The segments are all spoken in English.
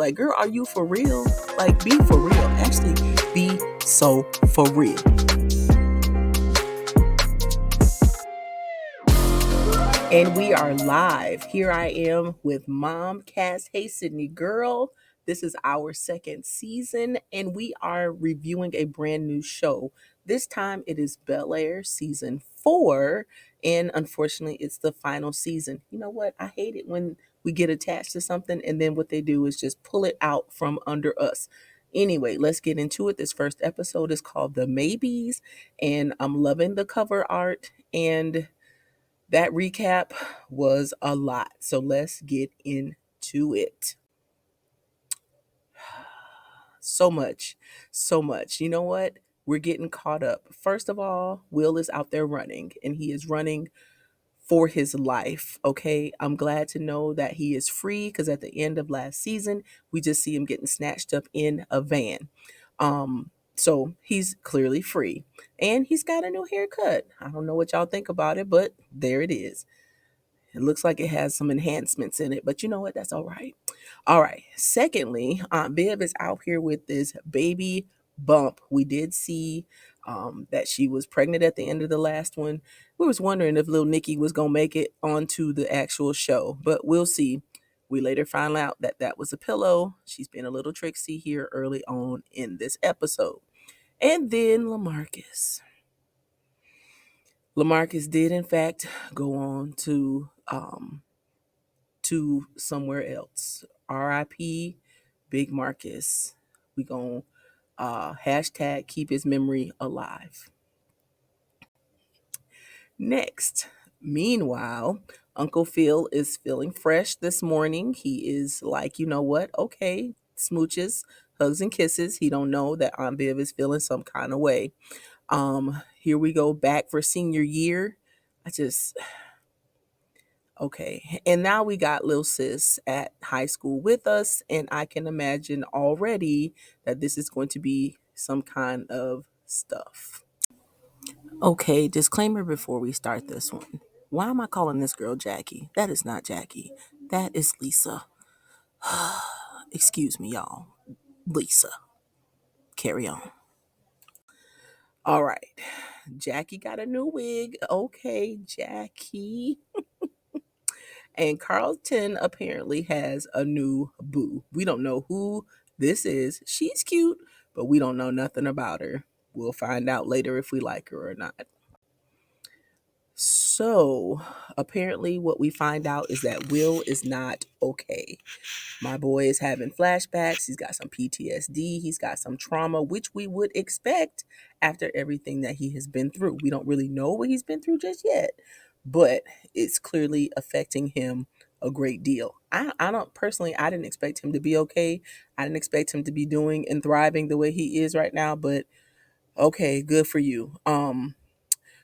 Like, girl, are you for real? Like, be for real. Actually, be so for real. And we are live. Here I am with MomCast. Hey, Sydney girl. This is our second season, and we are reviewing a brand new show. This time it is Bel Air season 4, and unfortunately, it's the final season. You know what? I hate it when we get attached to something, and then what they do is just pull it out from under us. Anyway, let's get into it. This first episode is called The Maybes, and I'm loving the cover art, and that recap was a lot. So let's get into it. So much, so much. You know what? We're getting caught up. First of all, Will is out there running, and he is running for his life. Okay. I'm glad to know that he is free because at the end of last season, we just see him getting snatched up in a van. So he's clearly free. And he's got a new haircut. I don't know what y'all think about it, but there it is. It looks like it has some enhancements in it, but you know what? That's all right. All right. Secondly, Aunt Viv is out here with this baby bump. We did see that she was pregnant at the end of the last one. We was wondering if little Nikki was going to make it onto the actual show, but we'll see. We later found out that that was a pillow. She's been a little tricksy here early on in this episode. And then Lamarcus did in fact go on to somewhere else. R.I.P. Big Marcus. We gonna hashtag keep his memory alive. Next, meanwhile, Uncle Phil is feeling fresh this morning. He is like, you know what? Okay, smooches, hugs and kisses. He don't know that Aunt Viv is feeling some kind of way. Here we go back for senior year. I just Okay. And now we got Lil Sis at high school with us. And I can imagine already that this is going to be some kind of stuff. Okay. Disclaimer before we start this one. Why am I calling this girl Jackie? That is not Jackie. That is Lisa. Excuse me, y'all. Lisa. Carry on. All right. Jackie got a new wig. Okay, Jackie. And Carlton apparently has a new boo. We don't know who this is. She's cute, but we don't know nothing about her. We'll find out later if we like her or not. So, apparently, what we find out is that Will is not okay. My boy is having flashbacks. He's got some PTSD. He's got some trauma, which we would expect after everything that he has been through. We don't really know what he's been through just yet, but it's clearly affecting him a great deal. I don't personally, I didn't expect him to be okay. I didn't expect him to be doing and thriving the way he is right now, but okay, good for you.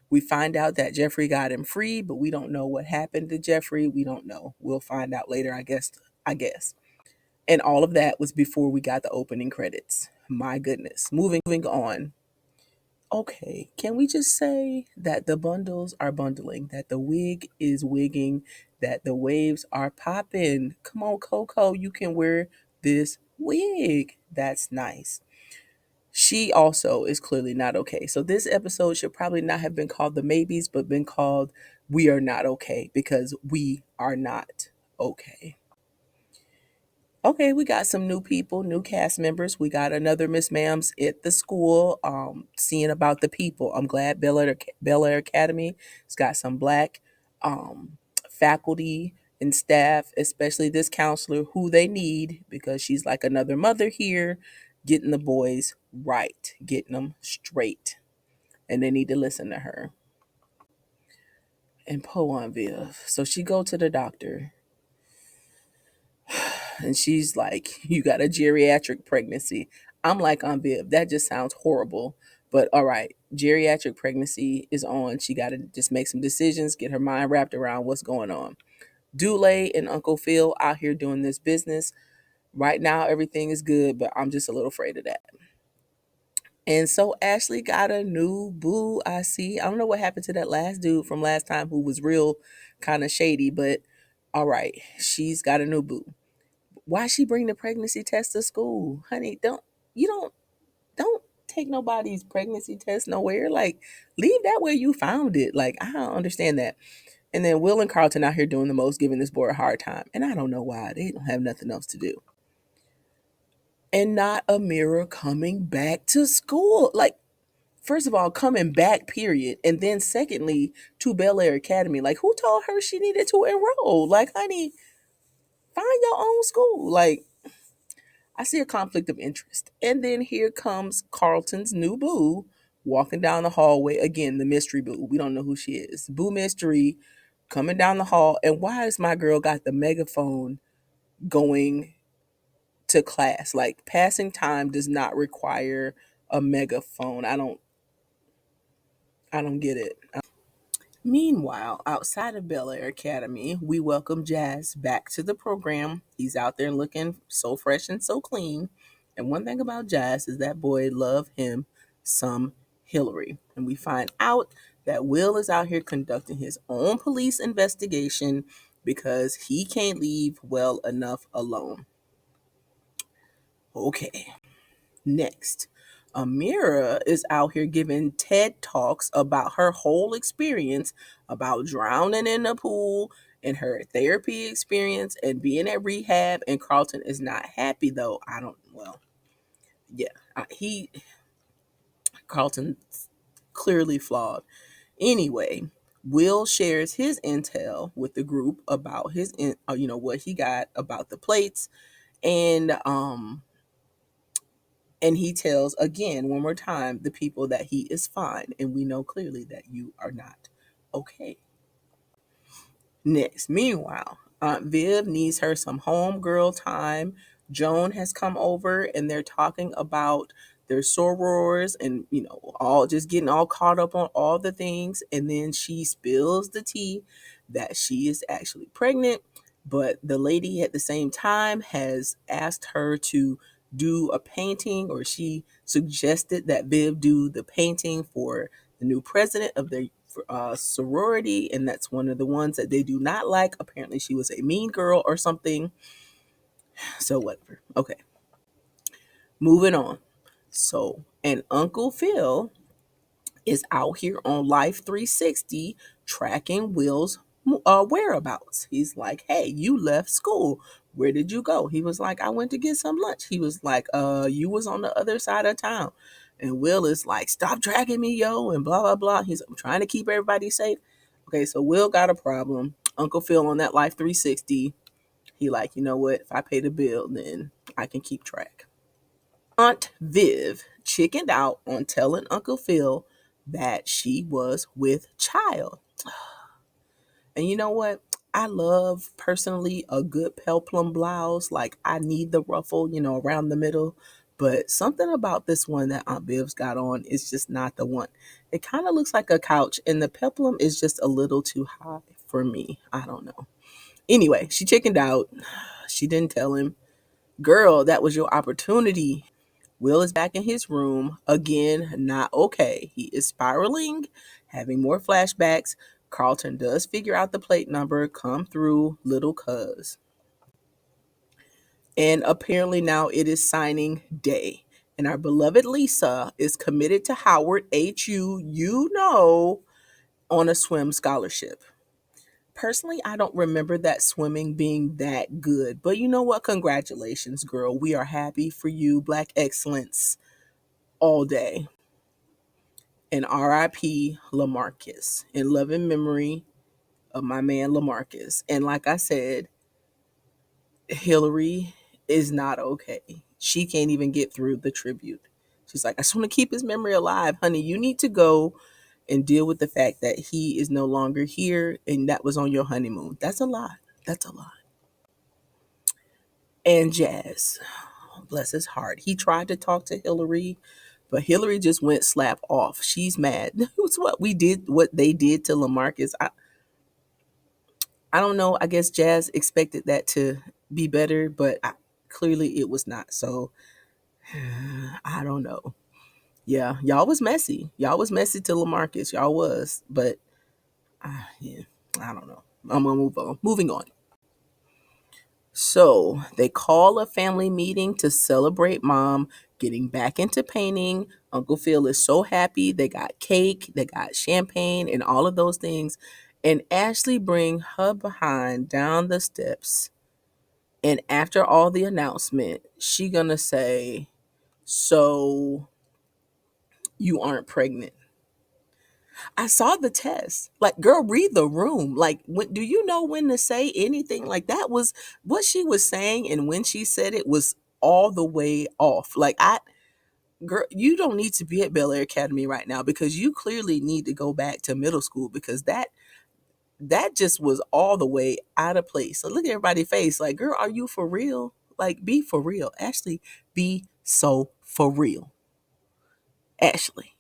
We find out that Jeffrey got him free, but we don't know what happened to Jeffrey. We don't know. We'll find out later, I guess. And all of that was before we got the opening credits. My goodness. Moving on. Okay, can we just say that the bundles are bundling, that the wig is wigging, that the waves are popping? Come on, Coco, you can wear this wig. That's nice. She also is clearly not okay. So this episode should probably not have been called The Maybes, but been called We Are Not Okay, because we are not okay. Okay, we got some new people, new cast members. We got another Miss Ma'ams at the school, seeing about the people. I'm glad Bel Air Academy has got some black faculty and staff, especially this counselor who they need because she's like another mother here, getting the boys right, getting them straight. And they need to listen to her. And Poe on Viv. So she go to the doctor and she's like, "You got a geriatric pregnancy." I'm like, "On Viv, that just sounds horrible." But all right, geriatric pregnancy is on. She got to just make some decisions, get her mind wrapped around what's going on. Dule and Uncle Phil out here doing this business. Right now, everything is good, but I'm just a little afraid of that. And so Ashley got a new boo. I see. I don't know what happened to that last dude from last time who was real kind of shady, but all right, she's got a new boo. Why she bring the pregnancy test to school? Honey, you don't take nobody's pregnancy test nowhere. Like, leave that where you found it. Like, I don't understand that. And then Will and Carlton out here doing the most, giving this boy a hard time. And I don't know why. They don't have nothing else to do. And not Amira coming back to school. Like, first of all, coming back, period. And then secondly, to Bel Air Academy. Like, who told her she needed to enroll? Like, honey, find your own school. Like, I see a conflict of interest. And then here comes Carlton's new boo walking down the hallway. Again, the mystery boo. We don't know who she is. Boo mystery coming down the hall. And why has my girl got the megaphone going to class? Like, passing time does not require a megaphone. I don't get it. Meanwhile, outside of Bel Air Academy, we welcome Jazz back to the program. He's out there looking so fresh and so clean. And one thing about Jazz is that boy love him some Hillary. And we find out that Will is out here conducting his own police investigation because he can't leave well enough alone. Okay. Next, Amira is out here giving TED Talks about her whole experience about drowning in the pool and her therapy experience and being at rehab. And Carlton is not happy though. I don't, well, yeah, Carlton's clearly flawed. Anyway, Will shares his intel with the group about what he got about the plates, and and he tells again, one more time, the people that he is fine. And we know clearly that you are not okay. Next, meanwhile, Aunt Viv needs her some homegirl time. Joan has come over and they're talking about their sorors and, all just getting all caught up on all the things. And then she spills the tea that she is actually pregnant. But the lady at the same time has asked her to do a painting, or she suggested that Viv do the painting for the new president of their sorority, and that's one of the ones that they do not like. Apparently, she was a mean girl or something. So whatever. Okay, moving on. So, and Uncle Phil is out here on Life 360 tracking Will's whereabouts. He's like, "Hey, you left school. Where did you go?" He was like, "I went to get some lunch." He was like, you was on the other side of town." And Will is like, "Stop tracking me, yo," and blah, blah, blah. I'm trying to keep everybody safe. Okay, so Will got a problem. Uncle Phil on that Life 360, he like, you know what? If I pay the bill, then I can keep track. Aunt Viv chickened out on telling Uncle Phil that she was with child. And you know what? I love personally a good peplum blouse. Like, I need the ruffle, around the middle. But something about this one that Aunt Viv's got on is just not the one. It kind of looks like a couch, and the peplum is just a little too high for me. I don't know. Anyway, she chickened out. She didn't tell him. Girl, that was your opportunity. Will is back in his room. Again, not okay. He is spiraling, having more flashbacks. Carlton does figure out the plate number, come through little cuz. And apparently now it is signing day. And our beloved Lisa is committed to Howard, HU, on a swim scholarship. Personally, I don't remember that swimming being that good. But you know what? Congratulations, girl. We are happy for you. Black excellence all day. And RIP Lamarcus, in loving memory of my man Lamarcus. And like I said, Hillary is not okay. She can't even get through the tribute. She's like, "I just want to keep his memory alive." Honey, you need to go and deal with the fact that he is no longer here and that was on your honeymoon. That's a lot. That's a lot. And Jazz, bless his heart, he tried to talk to Hillary, but Hillary just went slap off. She's mad. It's what they did to Lamarcus. I don't know. I guess Jazz expected that to be better, but clearly it was not. So I don't know. Yeah, y'all was messy. Y'all was messy to Lamarcus. Y'all was, but yeah, I don't know. I'm gonna move on. Moving on. So they call a family meeting to celebrate mom getting back into painting. Uncle Phil is so happy. They got cake, they got champagne, and all of those things. And Ashley bring her behind down the steps. And after all the announcement, she gonna say, "So you aren't pregnant." I saw the test. Like, girl, read the room. Like, do you know when to say anything? Like, that was what she was saying, and when she said it was all the way off. Like, girl, you don't need to be at Bel Air Academy right now because you clearly need to go back to middle school because that just was all the way out of place. So look at everybody's face. Like, girl, are you for real? Like, be for real. Ashley, be so for real. Ashley,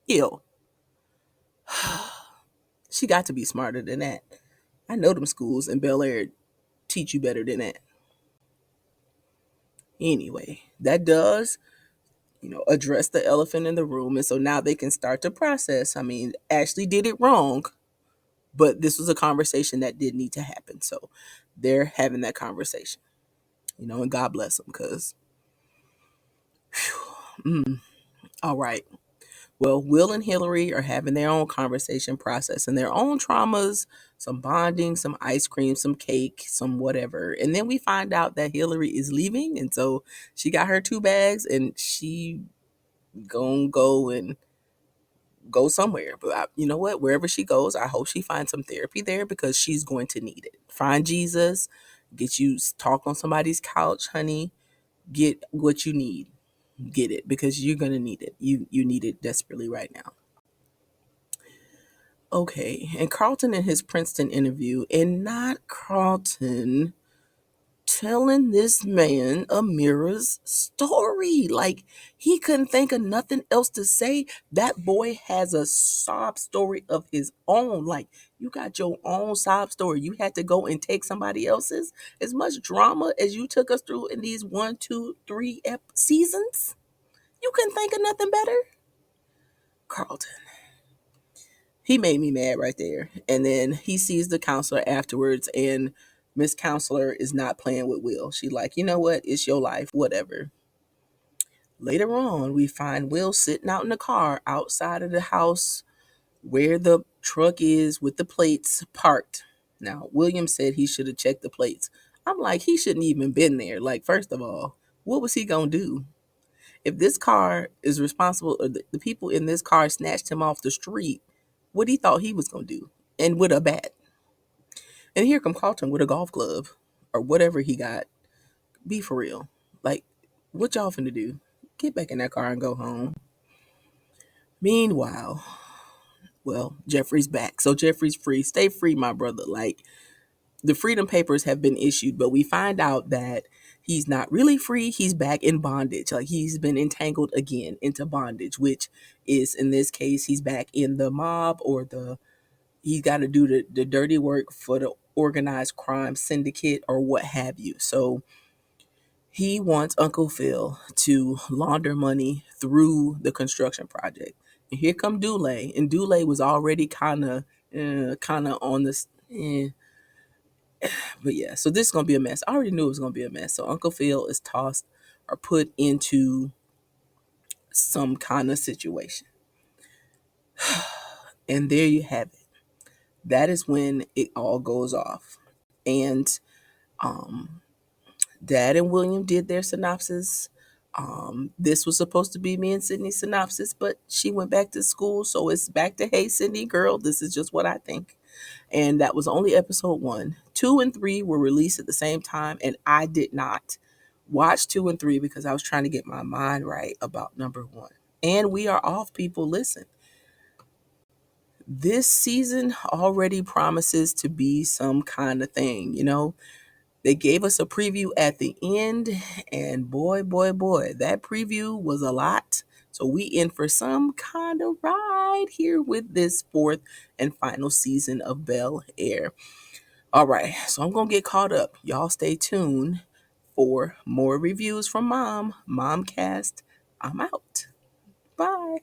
ew. She got to be smarter than that. I know them schools in Bel Air teach you better than that. Anyway, that does, address the elephant in the room. And so now they can start to process. I mean, Ashley did it wrong, but this was a conversation that did need to happen. So they're having that conversation, and God bless them because, all right. Well, Will and Hillary are having their own conversation, processing their own traumas, some bonding, some ice cream, some cake, some whatever. And then we find out that Hillary is leaving. And so she got her 2 bags and she gonna go and go somewhere. But you know what? Wherever she goes, I hope she finds some therapy there because she's going to need it. Find Jesus, get you talk on somebody's couch, honey. Get what you need. Get it because you're gonna need it. You need it desperately right now. Okay, and Carlton in his Princeton interview, and not Carlton telling this man Amira's story. Like, he couldn't think of nothing else to say. That boy has a sob story of his own. Like, you got your own sob story. You had to go and take somebody else's. As much drama as you took us through in these 1, 2, 3 seasons, you couldn't think of nothing better? Carlton. He made me mad right there. And then he sees the counselor afterwards, and Miss Counselor is not playing with Will. She like, you know what? It's your life, whatever. Later on, we find Will sitting out in the car outside of the house where the truck is with the plates parked. Now, William said he should have checked the plates. I'm like, he shouldn't even been there. Like, first of all, what was he gonna do? If this car is responsible, or the people in this car snatched him off the street, what he thought he was gonna do, and with a bat. And here come Carlton with a golf club or whatever he got. Be for real. Like, what y'all finna do? Get back in that car and go home. Meanwhile, well, Jeffrey's back. So Jeffrey's free. Stay free, my brother. Like, the freedom papers have been issued, but we find out that he's not really free. He's back in bondage. Like, he's been entangled again into bondage, which is, in this case, he's back in the mob, or he's got to do the dirty work for the organized crime syndicate or what have you. So he wants Uncle Phil to launder money through the construction project. And here come Dule, and Dule was already kind of on this. But yeah, so this is gonna be a mess. I already knew it was gonna be a mess. So Uncle Phil is tossed or put into some kind of situation, and there you have it. That is when it all goes off, and um, Dad and William did their synopsis. This was supposed to be me and Sydney's synopsis, but she went back to school, so it's back to hey Sydney girl. This is just what I think. And that was only episode 1. 2 and 3 were released at the same time, and I did not watch 2 and 3 because I was trying to get my mind right about number 1. And we are off, people. Listen, this season already promises to be some kind of thing, They gave us a preview at the end, and boy, boy, boy, that preview was a lot. So we in for some kind of ride here with this 4th and final season of Bel Air. All right, so I'm going to get caught up. Y'all stay tuned for more reviews from Mom. MomCast, I'm out. Bye.